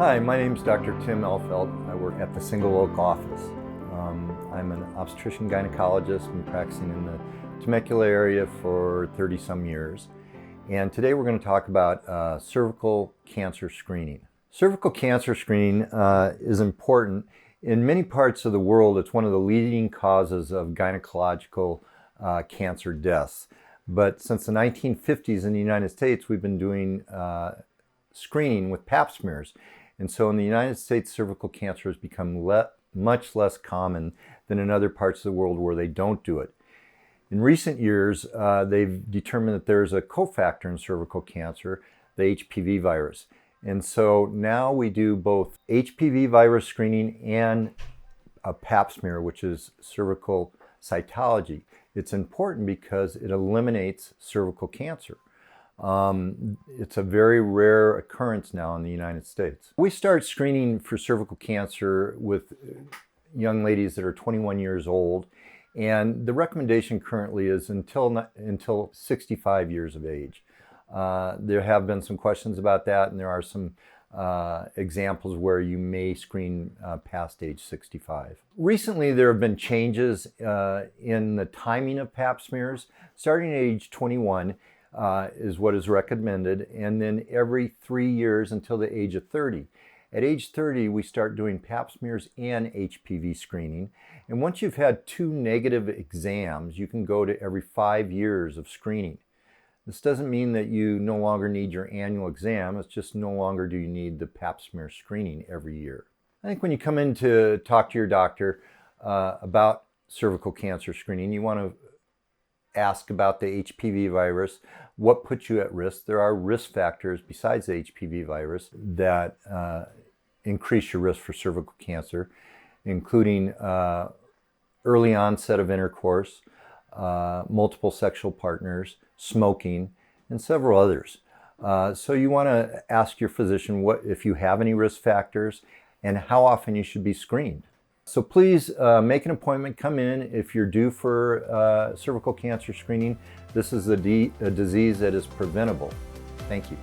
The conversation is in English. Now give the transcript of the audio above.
Hi, my name is Dr. Tim Elfelt. I work at the Single Oak office. I'm an obstetrician gynecologist. Been practicing in the Temecula area for 30 some years. And today we're going to talk about cervical cancer screening. Cervical cancer screening is important. In many parts of the world, it's one of the leading causes of gynecological cancer deaths. But since the 1950s in the United States, we've been doing screening with pap smears. And so in the United States, cervical cancer has become much less common than in other parts of the world where they don't do it. In recent years, they've determined that there's a cofactor in cervical cancer, the HPV virus. And so now we do both HPV virus screening and a pap smear, which is cervical cytology. It's important because it eliminates cervical cancer. It's a very rare occurrence now in the United States. We start screening for cervical cancer with young ladies that are 21 years old, and the recommendation currently is until 65 years of age. There have been some questions about that, and there are some examples where you may screen past age 65. Recently, there have been changes in the timing of pap smears. Starting at age 21, is what is recommended, and then every 3 years until the age of 30. At age 30, we start doing pap smears and HPV screening. And once you've had 2 negative exams, you can go to every 5 years of screening. This doesn't mean that you no longer need your annual exam. It's just no longer do you need the pap smear screening every year. I think when you come in to talk to your doctor about cervical cancer screening, you want to ask about the HPV virus, what puts you at risk. There are risk factors besides the HPV virus that increase your risk for cervical cancer, including early onset of intercourse, multiple sexual partners, smoking, and several others. So you want to ask your physician what if you have any risk factors and how often you should be screened. So please make an appointment, come in if you're due for cervical cancer screening. This is a disease that is preventable. Thank you.